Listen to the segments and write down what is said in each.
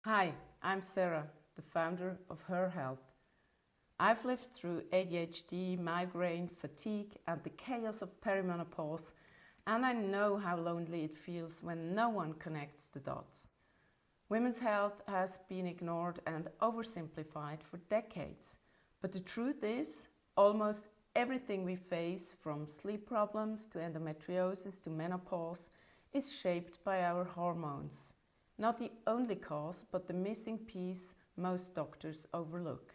Hi, I'm Sarah, the founder of HerHealth. I've lived through ADHD, migraine, fatigue, and the chaos of perimenopause, and I know how lonely it feels when no one connects the dots. Women's health has been ignored and oversimplified for decades, but the truth is, almost everything we face, from sleep problems to endometriosis to menopause, is shaped by our hormones. Not the only cause, but the missing piece most doctors overlook.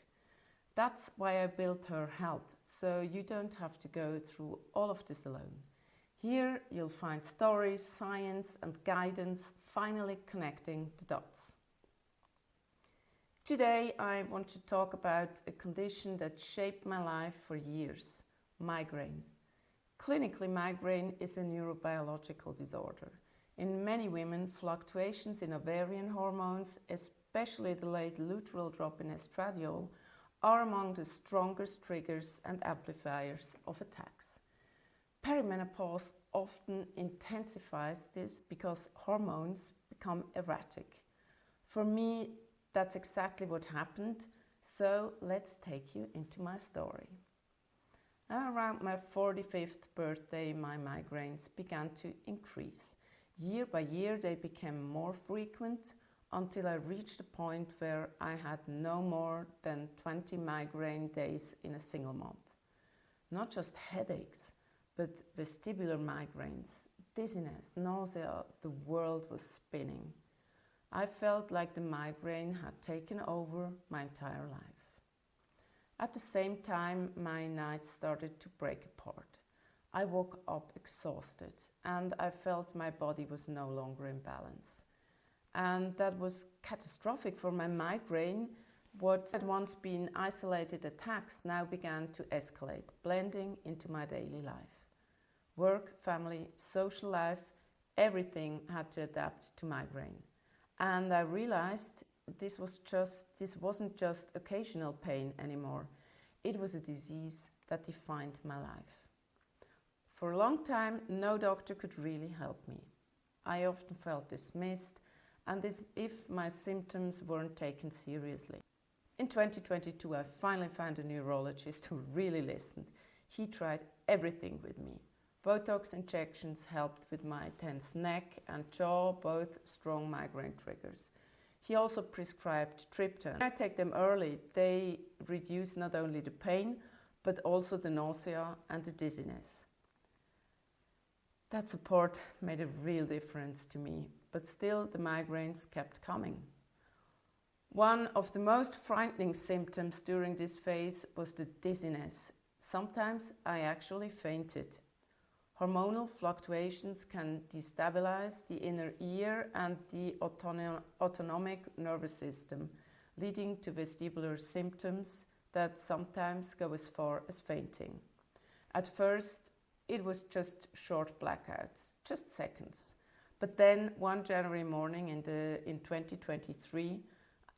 That's why I built HerHealth, so you don't have to go through all of this alone. Here you'll find stories, science and guidance, finally connecting the dots. Today I want to talk about a condition that shaped my life for years: migraine. Clinically, migraine is a neurobiological disorder. In many women, fluctuations in ovarian hormones, especially the late luteal drop in estradiol, are among the strongest triggers and amplifiers of attacks. Perimenopause often intensifies this because hormones become erratic. For me, that's exactly what happened, so let's take you into my story. Around my 45th birthday, my migraines began to increase. Year by year, they became more frequent until I reached a point where I had no more than 20 migraine days in a single month. Not just headaches, but vestibular migraines, dizziness, nausea. The world was spinning. I felt like the migraine had taken over my entire life. At the same time, my nights started to break apart. I woke up exhausted and I felt my body was no longer in balance. And that was catastrophic for my migraine. What had once been isolated attacks now began to escalate, blending into my daily life. Work, family, social life, everything had to adapt to migraine. And I realized this wasn't just occasional pain anymore. It was a disease that defined my life. For a long time, no doctor could really help me. I often felt dismissed, and as if my symptoms weren't taken seriously. In 2022, I finally found a neurologist who really listened. He tried everything with me. Botox injections helped with my tense neck and jaw, both strong migraine triggers. He also prescribed triptan. When I take them early, they reduce not only the pain, but also the nausea and the dizziness. That support made a real difference to me, but still the migraines kept coming. One of the most frightening symptoms during this phase was the dizziness. Sometimes I actually fainted. Hormonal fluctuations can destabilize the inner ear and the autonomic nervous system, leading to vestibular symptoms that sometimes go as far as fainting. At first, it was just short blackouts, just seconds. But then one January morning in 2023,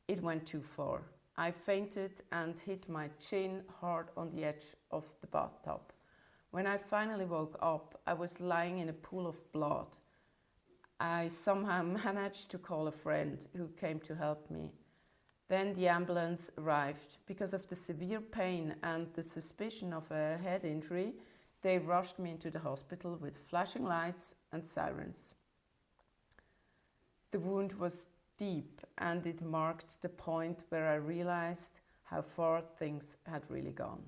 it went too far. I fainted and hit my chin hard on the edge of the bathtub. When I finally woke up, I was lying in a pool of blood. I somehow managed to call a friend who came to help me. Then the ambulance arrived. Because of the severe pain and the suspicion of a head injury, they rushed me into the hospital with flashing lights and sirens. The wound was deep, and it marked the point where I realized how far things had really gone.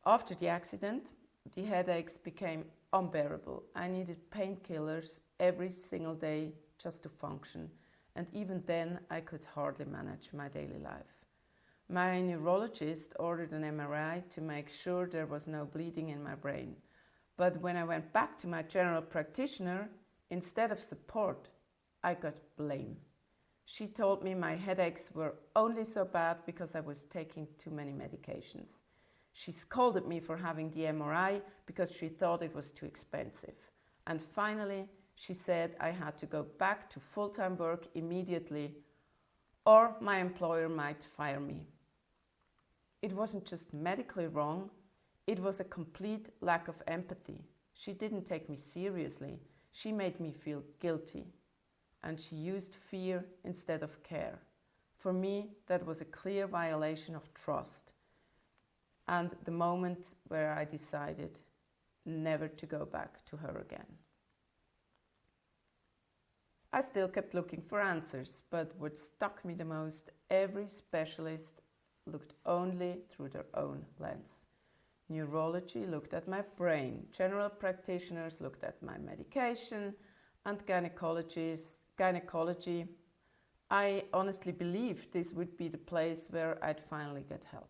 After the accident, the headaches became unbearable. I needed painkillers every single day just to function, and even then I could hardly manage my daily life. My neurologist ordered an MRI to make sure there was no bleeding in my brain. But when I went back to my general practitioner, instead of support, I got blame. She told me my headaches were only so bad because I was taking too many medications. She scolded me for having the MRI because she thought it was too expensive. And finally, she said I had to go back to full-time work immediately, or my employer might fire me. It wasn't just medically wrong, it was a complete lack of empathy. She didn't take me seriously. She made me feel guilty. and she used fear instead of care. For me, that was a clear violation of trust, and the moment where I decided never to go back to her again. I still kept looking for answers, but what struck me the most, every specialist looked only through their own lens. Neurology looked at my brain, general practitioners looked at my medication, and gynecology, I honestly believed this would be the place where I'd finally get help.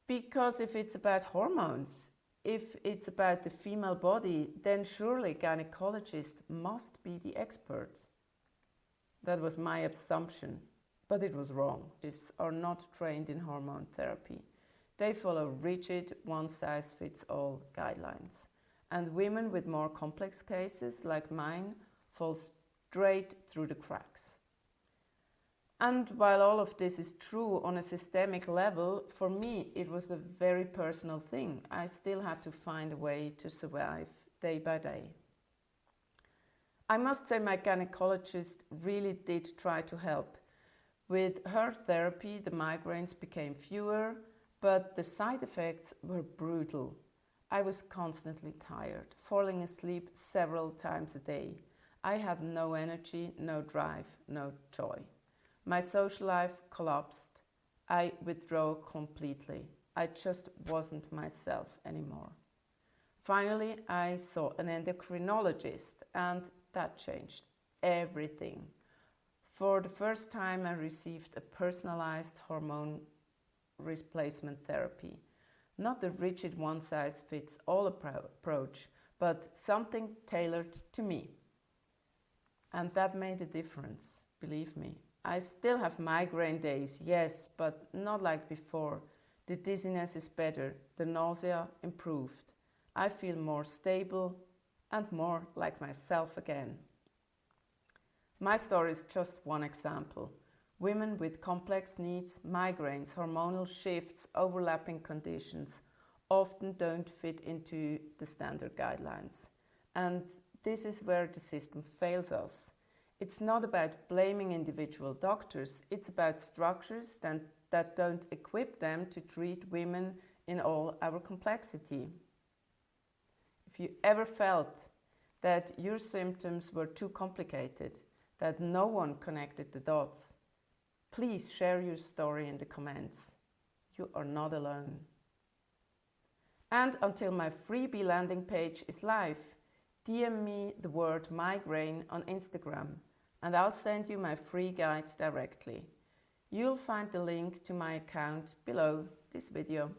Because if it's about hormones, if it's about the female body, then surely gynecologists must be the experts. That was my assumption, but it was wrong. Gynecologists are not trained in hormone therapy. They follow rigid, one-size-fits-all guidelines. And women with more complex cases, like mine, fall straight through the cracks. And while all of this is true on a systemic level, for me it was a very personal thing. I still had to find a way to survive day by day. I must say my gynecologist really did try to help. With her therapy, the migraines became fewer, but the side effects were brutal. I was constantly tired, falling asleep several times a day. I had no energy, no drive, no joy. My social life collapsed. I withdrew completely. I just wasn't myself anymore. Finally, I saw an endocrinologist, and that changed everything. For the first time, I received a personalized hormone replacement therapy. Not the rigid one-size-fits-all approach, but something tailored to me. And that made a difference, believe me. I still have migraine days, yes, but not like before. The dizziness is better, the nausea improved. I feel more stable and more like myself again. My story is just one example. Women with complex needs, migraines, hormonal shifts, overlapping conditions often don't fit into the standard guidelines. And this is where the system fails us. It's not about blaming individual doctors, it's about structures that don't equip them to treat women in all our complexity. If you ever felt that your symptoms were too complicated, that no one connected the dots, please share your story in the comments. You are not alone. And until my freebie landing page is live, DM me the word migraine on Instagram, and I'll send you my free guide directly. You'll find the link to my account below this video.